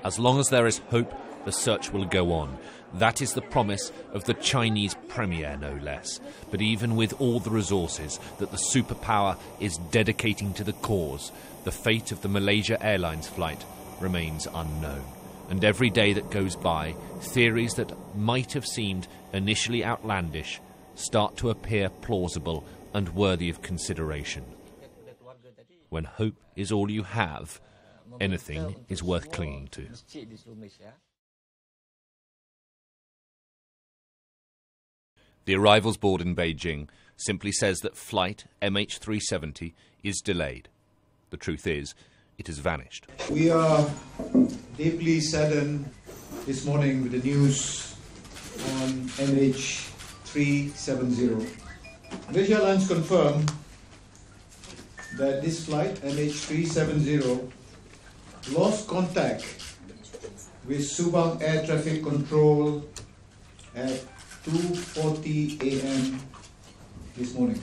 As long as there is hope, the search will go on. That is the promise of the Chinese premier, no less. But even with all the resources that the superpower is dedicating to the cause, the fate of the Malaysia Airlines flight remains unknown. And every day that goes by, theories that might have seemed initially outlandish start to appear plausible and worthy of consideration. When hope is all you have, anything is worth clinging to. The arrivals board in Beijing simply says that flight MH370 is delayed. The truth is, it has vanished. We are deeply saddened this morning with the news on MH370. Malaysia Airlines confirmed that this flight, MH370, lost contact with Subang Air Traffic Control at 2:40 a.m. this morning.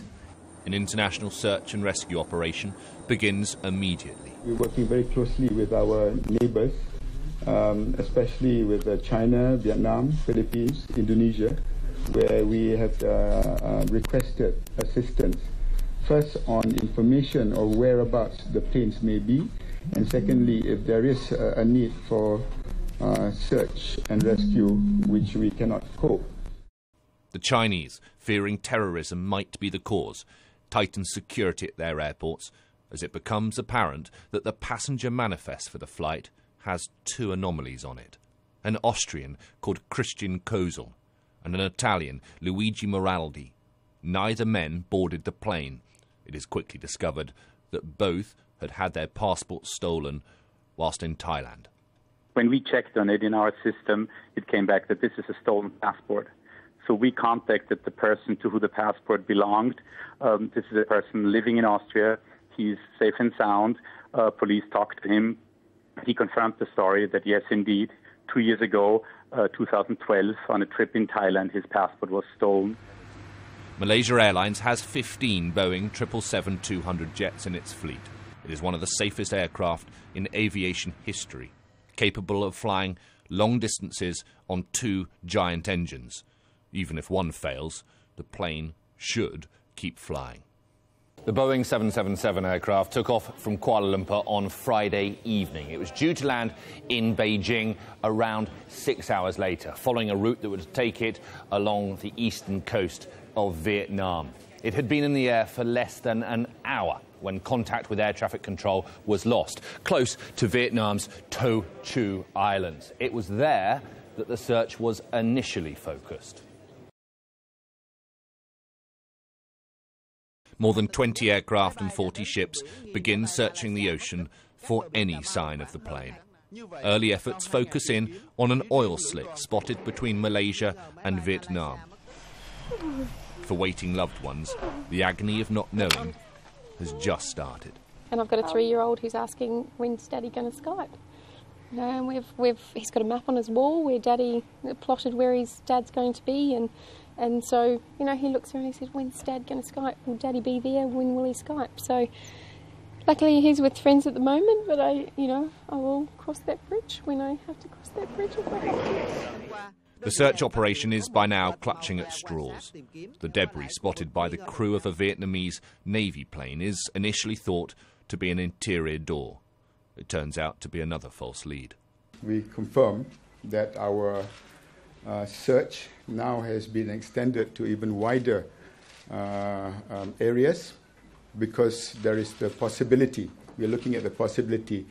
An international search and rescue operation begins immediately. We're working very closely with our neighbours, especially with China, Vietnam, Philippines, Indonesia, where we have requested assistance. First, on information or whereabouts the planes may be, and secondly, if there is a need for search and rescue, which we cannot cope. The Chinese, fearing terrorism might be the cause, tighten security at their airports as it becomes apparent that the passenger manifest for the flight has two anomalies on it. An Austrian called Christian Kozel and an Italian, Luigi Moraldi. Neither men boarded the plane. It is quickly discovered that both had had their passports stolen whilst in Thailand. When we checked on it in our system, it came back that this is a stolen passport. So we contacted the person to who the passport belonged. This is a person living in Austria. He's safe and sound. Police talked to him. He confirmed the story that, yes, indeed, 2 years ago, 2012, on a trip in Thailand, his passport was stolen. Malaysia Airlines has 15 Boeing 777-200 jets in its fleet. It is one of the safest aircraft in aviation history, capable of flying long distances on two giant engines. Even if one fails, the plane should keep flying. The Boeing 777 aircraft took off from Kuala Lumpur on Friday evening. It was due to land in Beijing around 6 hours later, following a route that would take it along the eastern coast of Vietnam. It had been in the air for less than an hour when contact with air traffic control was lost, close to Vietnam's To Chu Islands. It was there that the search was initially focused. More than 20 aircraft and 40 ships begin searching the ocean for any sign of the plane. Early efforts focus in on an oil slick spotted between Malaysia and Vietnam. For waiting loved ones, the agony of not knowing has just started. And I've got a 3-year-old who's asking, when's Daddy going to Skype? You know, and he's got a map on his wall where Daddy plotted where his dad's going to be, and so, you know, he looks around and he says, when's Dad going to Skype? Will Daddy be there? When will he Skype? So, luckily he's with friends at the moment, but I will cross that bridge when I have to cross that bridge if I have to. The search operation is by now clutching at straws. The debris spotted by the crew of a Vietnamese Navy plane is initially thought to be an interior door. It turns out to be another false lead. We confirm that our search now has been extended to even wider areas because there is the possibility, we're looking at the possibility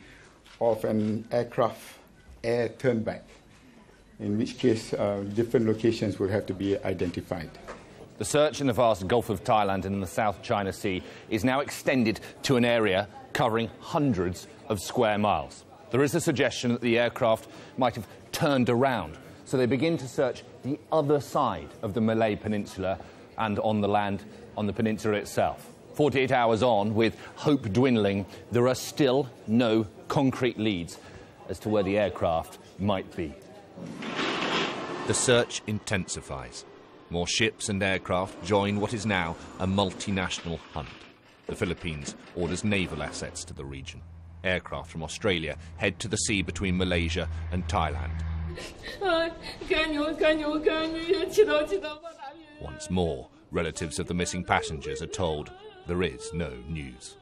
of an aircraft air turnback, in which case different locations will have to be identified. The search in the vast Gulf of Thailand and in the South China Sea is now extended to an area covering hundreds of square miles. There is a suggestion that the aircraft might have turned around, so they begin to search the other side of the Malay Peninsula and on the land on the peninsula itself. 48 hours on, with hope dwindling, there are still no concrete leads as to where the aircraft might be. The search intensifies. More ships and aircraft join what is now a multinational hunt. The Philippines orders naval assets to the region. Aircraft from Australia head to the sea between Malaysia and Thailand. Once more, relatives of the missing passengers are told there is no news.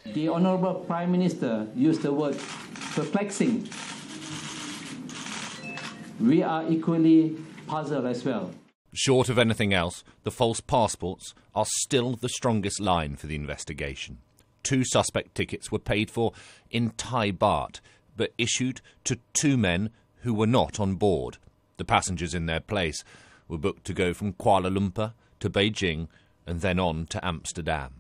The Honourable Prime Minister used the word perplexing. We are equally puzzled as well. Short of anything else, the false passports are still the strongest line for the investigation. 2 suspect tickets were paid for in Thai baht, but issued to 2 men who were not on board. The passengers in their place were booked to go from Kuala Lumpur to Beijing and then on to Amsterdam.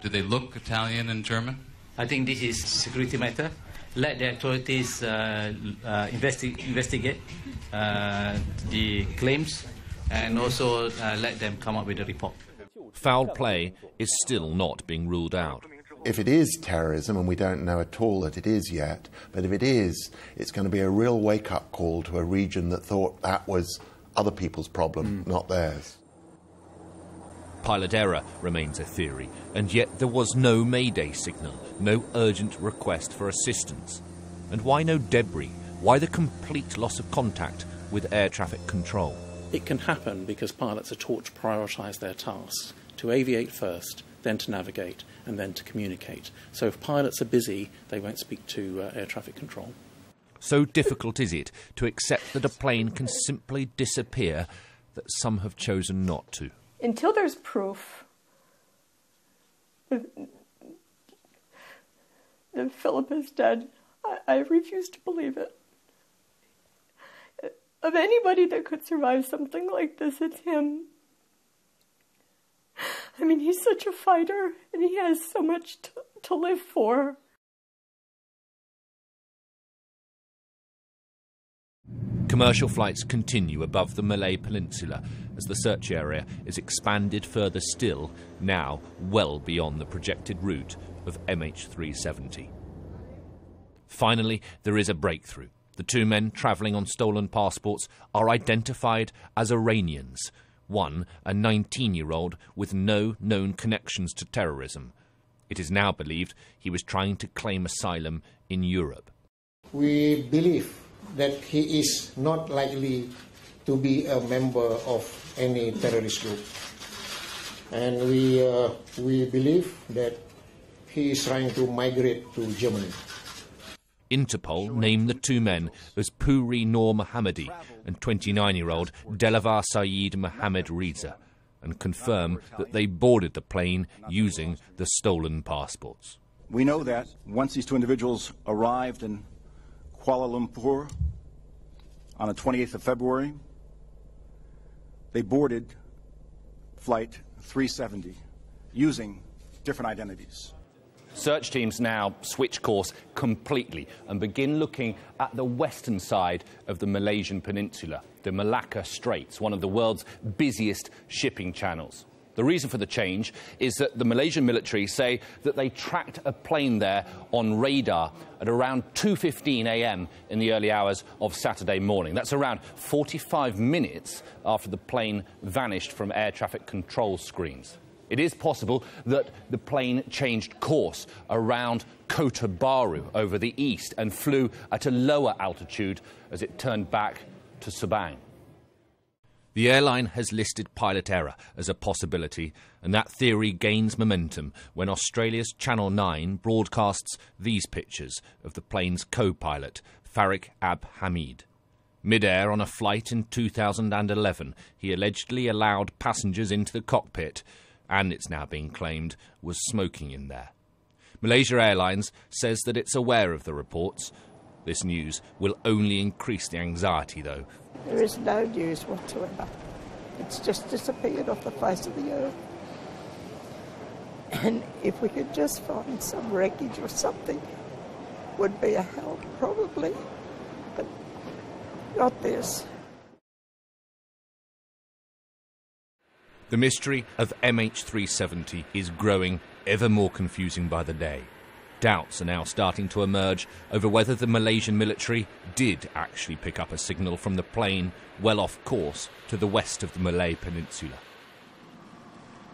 Do they look Italian and German? I think this is a security matter. Let the authorities investigate the claims and also let them come up with a report. Foul play is still not being ruled out. If it is terrorism, and we don't know at all that it is yet, but if it is, it's going to be a real wake-up call to a region that thought that was other people's problem, not theirs. Pilot error remains a theory, and yet there was no Mayday signal, no urgent request for assistance. And why no debris? Why the complete loss of contact with air traffic control? It can happen because pilots are taught to prioritise their tasks, to aviate first, then to navigate, and then to communicate. So if pilots are busy, they won't speak to air traffic control. So difficult is it to accept that a plane can simply disappear that some have chosen not to. Until there's proof that Philip is dead, I refuse to believe it. Of anybody that could survive something like this, it's him. I mean, he's such a fighter, and he has so much to live for. Commercial flights continue above the Malay Peninsula as the search area is expanded further still, now well beyond the projected route of MH370. Finally, there is a breakthrough. The 2 men travelling on stolen passports are identified as Iranians. One, a 19-year-old with no known connections to terrorism. It is now believed he was trying to claim asylum in Europe. We believe that he is not likely to be a member of any terrorist group. And we believe that he is trying to migrate to Germany. Interpol named the 2 men as Puri Noor Mohammadi and 29-year-old Delavar Saeed Mohammed Reza and confirm that they boarded the plane using the stolen passports. We know that once these 2 individuals arrived in Kuala Lumpur on the 28th of February, they boarded Flight 370 using different identities. Search teams now switch course completely and begin looking at the western side of the Malaysian peninsula, the Malacca Straits, one of the world's busiest shipping channels. The reason for the change is that the Malaysian military say that they tracked a plane there on radar at around 2:15 a.m. in the early hours of Saturday morning. That's around 45 minutes after the plane vanished from air traffic control screens. It is possible that the plane changed course around Kota Baru over the east and flew at a lower altitude as it turned back to Sabang. The airline has listed pilot error as a possibility, and that theory gains momentum when Australia's Channel 9 broadcasts these pictures of the plane's co-pilot, Farik Ab Hamid. Mid-air on a flight in 2011, he allegedly allowed passengers into the cockpit, and it's now being claimed was smoking in there. Malaysia Airlines says that it's aware of the reports. This news will only increase the anxiety, though. There is no news whatsoever. It's just disappeared off the face of the earth. And if we could just find some wreckage or something, would be a help, probably. But not this. The mystery of MH370 is growing ever more confusing by the day. Doubts are now starting to emerge over whether the Malaysian military did actually pick up a signal from the plane well off course to the west of the Malay Peninsula.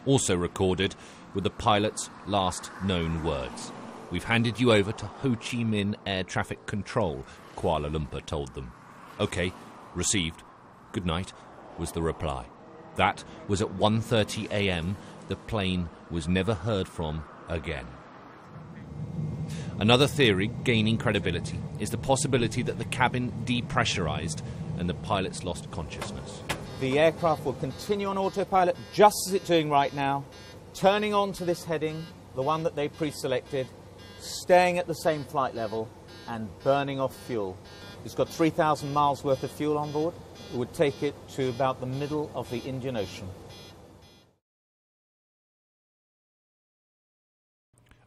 Also recorded were the pilot's last known words. We've handed you over to Ho Chi Minh Air Traffic Control, Kuala Lumpur told them. OK, received. Good night, was the reply. That was at 1:30 a.m. The plane was never heard from again. Another theory gaining credibility is the possibility that the cabin depressurized and the pilots lost consciousness. The aircraft will continue on autopilot just as it's doing right now, turning on to this heading, the one that they pre-selected, staying at the same flight level and burning off fuel. It's got 3,000 miles worth of fuel on board. It would take it to about the middle of the Indian Ocean.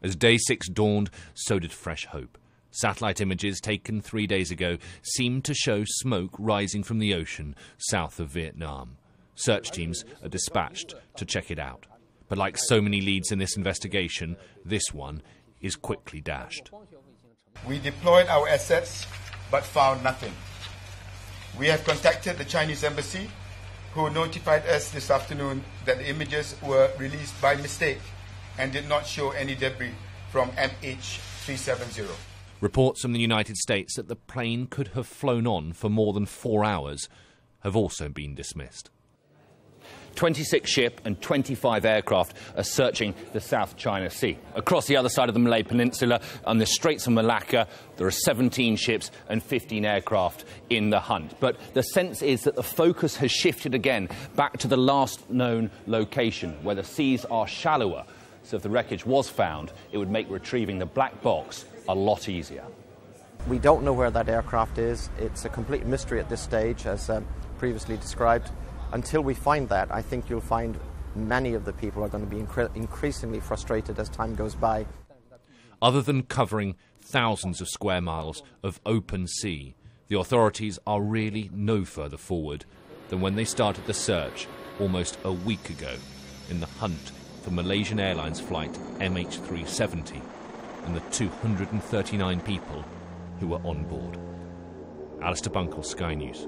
As day 6 dawned, so did fresh hope. Satellite images taken 3 days ago seemed to show smoke rising from the ocean south of Vietnam. Search teams are dispatched to check it out. But like so many leads in this investigation, this one is quickly dashed. We deployed our assets but found nothing. We have contacted the Chinese embassy, who notified us this afternoon that the images were released by mistake and did not show any debris from MH370. Reports from the United States that the plane could have flown on for more than 4 hours have also been dismissed. 26 ship and 25 aircraft are searching the South China Sea. Across the other side of the Malay Peninsula, on the Straits of Malacca, there are 17 ships and 15 aircraft in the hunt. But the sense is that the focus has shifted again back to the last known location, where the seas are shallower. So if the wreckage was found, it would make retrieving the black box a lot easier. We don't know where that aircraft is. It's a complete mystery at this stage, as previously described. Until we find that, I think you'll find many of the people are going to be increasingly frustrated as time goes by. Other than covering thousands of square miles of open sea, the authorities are really no further forward than when they started the search almost a week ago in the hunt for Malaysian Airlines Flight MH370 and the 239 people who were on board. Alistair Bunkall, Sky News.